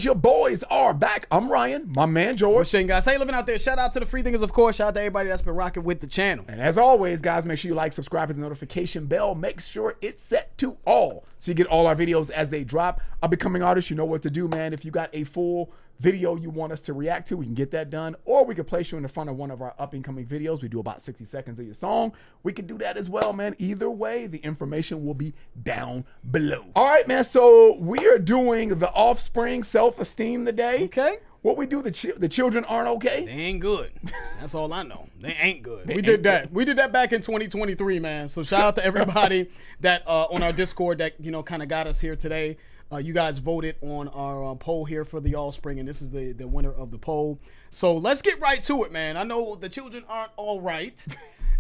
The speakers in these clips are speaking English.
your boys are back. I'm Ryan, my man George. What's shaking, guys? Hey, living out there. Shout out to the free thinkers, of course. Shout out to everybody that's been rocking with the channel. And as always, guys, make sure you like, subscribe, hit the notification bell. Make sure it's set to all so you get all our videos as they drop. Upcoming artists, you know what to do, man. If you got a full video you want us to react to, we can get that done, or we can place you in the front of one of our up and coming videos. We do about 60 seconds of your song. We can do that as well, man. Either way, the information will be down below. All right, man, so we are doing the Offspring Self Esteem today. Okay. What we do, the children aren't okay. They ain't good. That's all I know. They ain't good. We did that. We did that back in 2023, man. So shout out to everybody that on our Discord that, you know, kind of got us here today. You guys voted on our poll here for the Offspring, and this is the winner of the poll. So let's get right to it, man. I know the children aren't all right.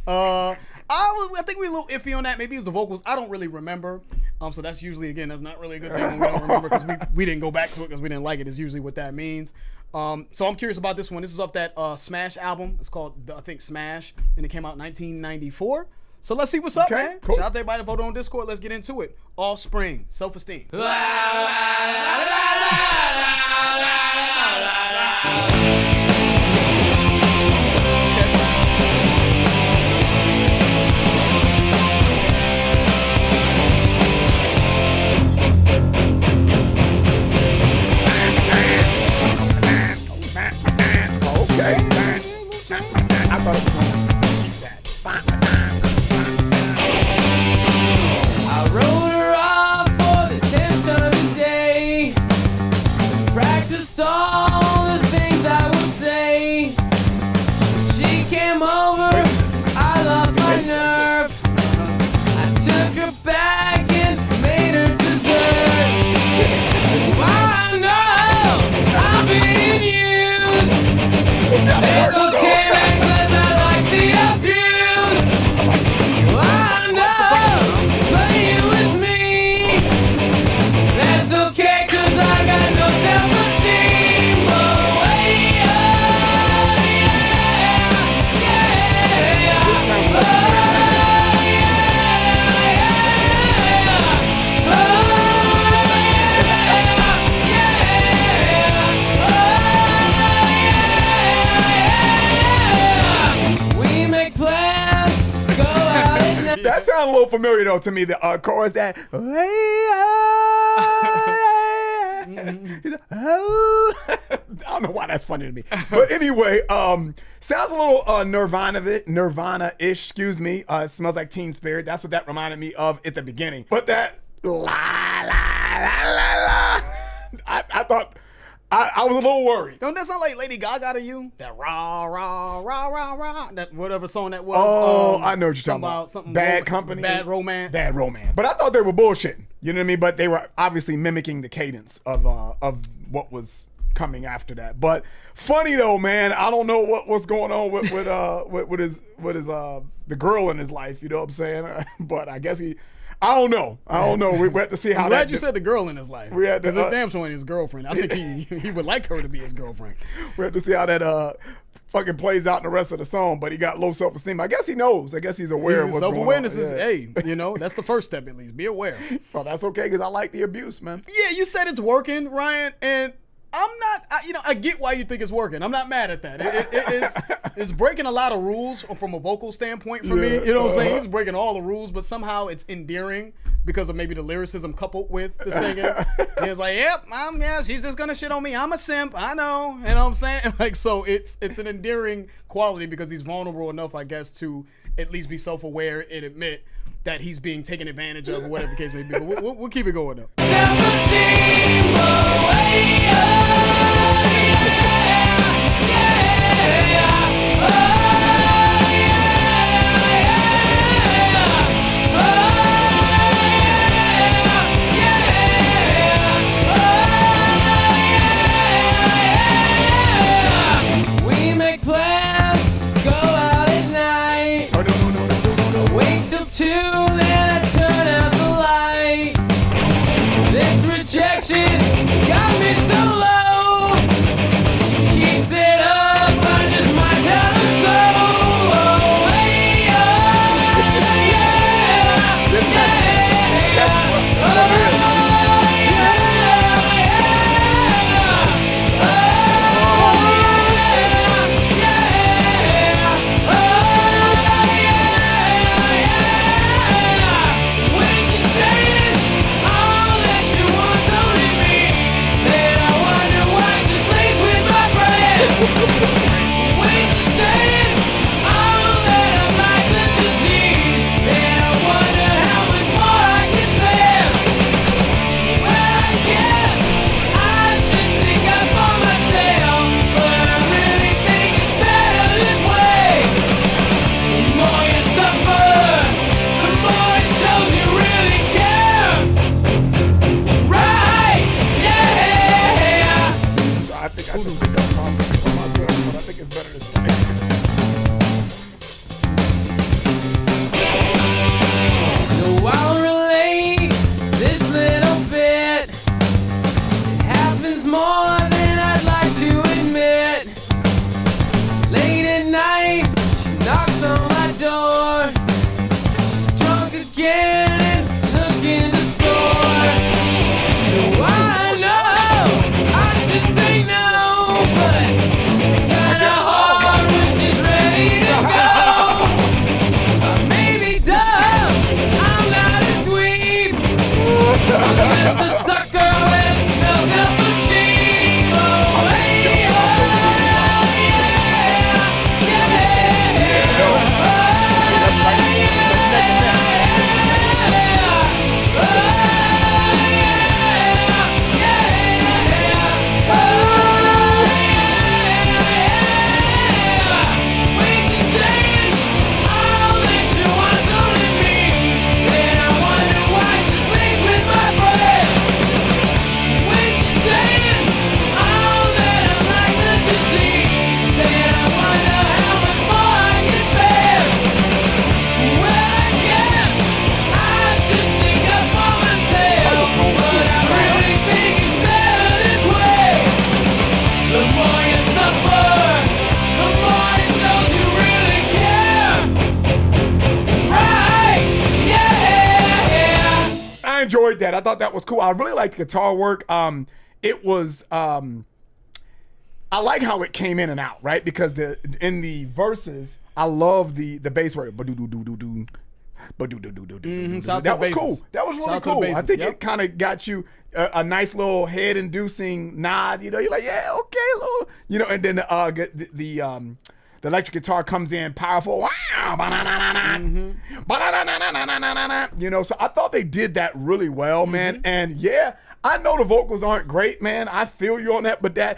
I think we're a little iffy on that. Maybe it was the vocals. I don't really remember. So that's usually, again, that's not really a good thing when we don't remember, because we didn't go back to it because we didn't like it. Is usually what that means. So I'm curious about this one. This is off that Smash album. It's called, I think, Smash, and it came out in 1994. So let's see what's up, man. Cool. Shout out to everybody that voted on Discord. Let's get into it. Offspring, Self Esteem. Okay. I thought it was going to I wrote her off for the 10th time today. Practiced all the things I would say. She came over, I lost my nerve. I took her back and made her dessert. I know I'm being used. It's okay, man, 'cause I like the abuse. I know, playing with me. That's okay, 'cause I got no self-esteem. Oh, yeah, yeah, yeah. Oh, yeah, yeah. Oh, yeah. We make plans, go out at night. That sounds a little familiar though to me. The chorus that. I don't know why that's funny to me, but anyway, sounds a little Nirvana-ish. Excuse me. It smells like Teen Spirit. That's what that reminded me of at the beginning. But that la la la la la. I thought. I was a little worried. Don't that sound like Lady Gaga to you? That rah, rah, rah, rah, rah. That whatever song that was. Oh, I know what you're talking about. Something Bad Company. Bad Romance. Bad Romance. But I thought they were bullshitting. You know what I mean? But they were obviously mimicking the cadence of what was coming after that. But funny though, man. I don't know what's going on with his the girl in his life. You know what I'm saying? But I guess I don't know. We had to see how. I'm glad you said the girl in his life. We had to, because it's damn sure ain't his girlfriend. I think he would like her to be his girlfriend. We have to see how that fucking plays out in the rest of the song. But he got low self-esteem. I guess he knows. I guess he's aware of what's going on. Self-awareness is, hey, you know, that's the first step at least. Be aware. So that's okay because I like the abuse, man. Yeah, you said it's working, Ryan, and I'm not. I get why you think it's working. I'm not mad at that. It's breaking a lot of rules from a vocal standpoint for me. You know what I'm saying? It's breaking all the rules, but somehow it's endearing because of maybe the lyricism coupled with the singing. And it's like, yep, yeah, she's just gonna shit on me. I'm a simp. I know. You know what I'm saying? Like, so it's an endearing quality because he's vulnerable enough, I guess, to at least be self-aware and admit that he's being taken advantage of or whatever the case may be. But we'll keep it going though. Self-esteem, oh, yeah, yeah, yeah. Oh, yeah, we make plans, go out at night. Wait till 2, then I turn out the light. This rejection's got me so low. She keeps it up, I just might I'm just a sucker with no self-esteem. Oh, hey, enjoyed that. I thought that was cool. I really liked the guitar work. It was I like how it came in and out, right? Because in the verses, I love the bass work. That was cool. That was really cool. I think it kind of got you a nice little head-inducing nod. You know, you're like, yeah, okay, little. You know, and then the electric guitar comes in powerful. You know, so I thought they did that really well, man. And yeah, I know the vocals aren't great, man. I feel you on that, but that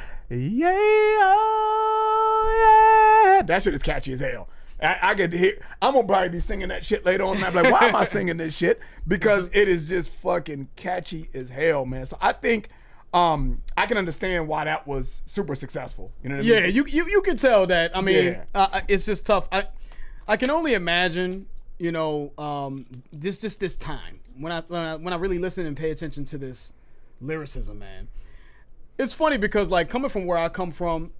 that shit is catchy as hell. I get to hear. I'm gonna probably be singing that shit later on. And I'm like, why am I singing this shit? Because it is just fucking catchy as hell, man. So I think I can understand why that was super successful. You know what I mean? Yeah, you can tell that. I mean, it's just tough. I can only imagine, you know, this time when I really listen and pay attention to this lyricism, man. It's funny because, like, coming from where I come from,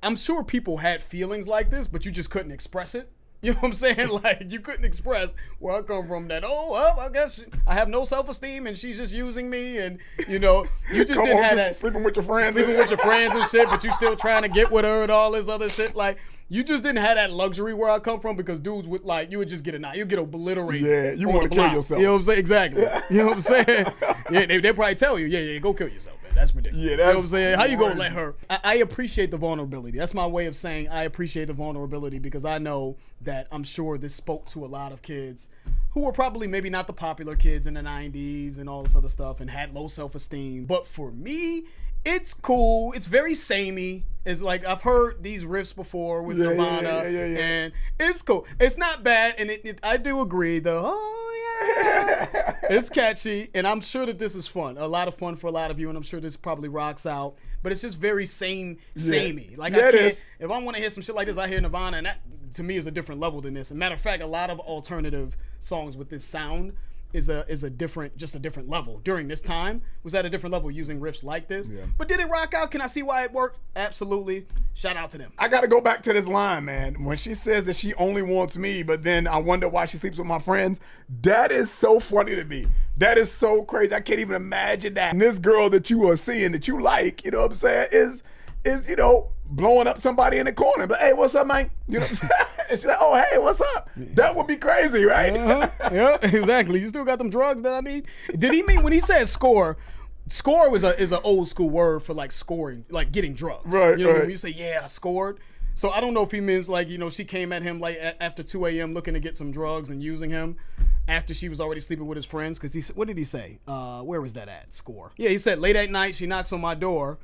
I'm sure people had feelings like this, but you just couldn't express it. You know what I'm saying? Like, you couldn't express where I come from that, oh, well, I guess I have no self-esteem and she's just using me. And, you know, you just didn't have that. Sleeping with your friends. Sleeping with your friends and shit, but you still trying to get with her and all this other shit. Like, you just didn't have that luxury where I come from because dudes would, like, you would just get you get obliterated. Yeah, you want to kill yourself. You know what I'm saying? Exactly. You know what I'm saying? Yeah, they probably tell you, yeah, go kill yourself. That's ridiculous. Yeah, that's, you know what I'm saying? How you gonna let her? I appreciate the vulnerability. That's my way of saying I appreciate the vulnerability because I know that I'm sure this spoke to a lot of kids who were probably maybe not the popular kids in the 90s and all this other stuff and had low self-esteem. But for me, it's cool. It's very samey. It's like I've heard these riffs before with Nirvana, and it's cool. It's not bad, and I do agree though. It's catchy, and I'm sure that this is fun. A lot of fun for a lot of you, and I'm sure this probably rocks out. But it's just very samey. Like I can't. If I want to hear some shit like this, I hear Nirvana, and that to me is a different level than this. As a matter of fact, a lot of alternative songs with this sound is a different level. During this time was at a different level using riffs like this. Yeah. But did it rock out? Can I see why it worked? Absolutely. Shout out to them. I gotta go back to this line, man. When she says that she only wants me, but then I wonder why she sleeps with my friends. That is so funny to me. That is so crazy. I can't even imagine that. And this girl that you are seeing that you like, you know what I'm saying, is you know, blowing up somebody in the corner. But hey, what's up, man? You know what I'm saying? And she's like, oh, hey, what's up? That would be crazy, right? Yeah, exactly. You still got them drugs that I need? Did he mean when he said score? Score is an old school word for like scoring, like getting drugs. Right. You know when you say, yeah, I scored. So I don't know if he means like, you know, she came at him like after 2 a.m. looking to get some drugs and using him after she was already sleeping with his friends. Because what did he say? Where was that at? Score. Yeah, he said late at night she knocks on my door.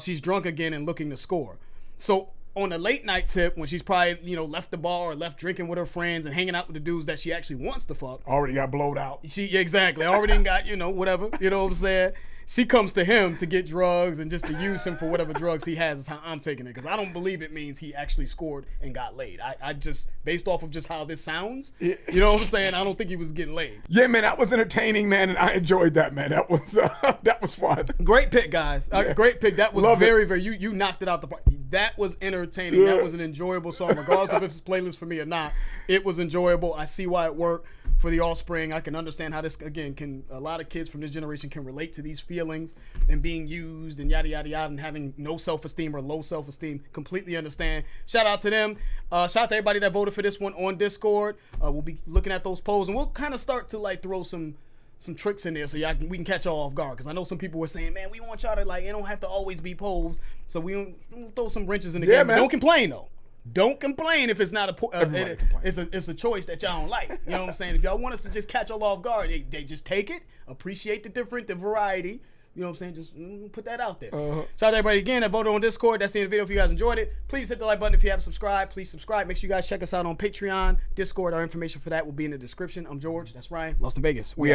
She's drunk again and looking to score. So on the late night tip, when she's probably, you know, left the bar or left drinking with her friends and hanging out with the dudes that she actually wants to fuck. Already got blowed out. Exactly. Already got, you know, whatever. You know what I'm saying? She comes to him to get drugs and just to use him for whatever drugs he has is how I'm taking it. Because I don't believe it means he actually scored and got laid. I just, based off of just how this sounds, you know what I'm saying? I don't think he was getting laid. Yeah, man, that was entertaining, man, and I enjoyed that, man. That was fun. Great pick, guys. Great pick. That was very, you knocked it out the park. That was entertaining. Yeah. That was an enjoyable song, regardless of if it's playlist for me or not. It was enjoyable. I see why it worked for the Offspring. I can understand how this, again, a lot of kids from this generation can relate to these feelings and being used and yada, yada, yada, and having no self-esteem or low self-esteem. Completely understand. Shout out to them. Shout out to everybody that voted for this one on Discord. We'll be looking at those polls, and we'll kind of start to like throw some some tricks in there so we can catch y'all off guard. Because I know some people were saying, man, we want y'all to like, it don't have to always be posed. So we throw some wrenches in the game. Man. Don't complain though. Don't complain if it's not Everybody complains. it's a choice that y'all don't like. You know what I'm saying? If y'all want us to just catch y'all off guard, they just take it, appreciate the variety. You know what I'm saying? Just put that out there. Shout out to everybody again that voted on Discord. That's the end of the video. If you guys enjoyed it, please hit the like button. If you haven't subscribed, please subscribe. Make sure you guys check us out on Patreon, Discord. Our information for that will be in the description. I'm George. That's Ryan. Lost in Vegas. We out.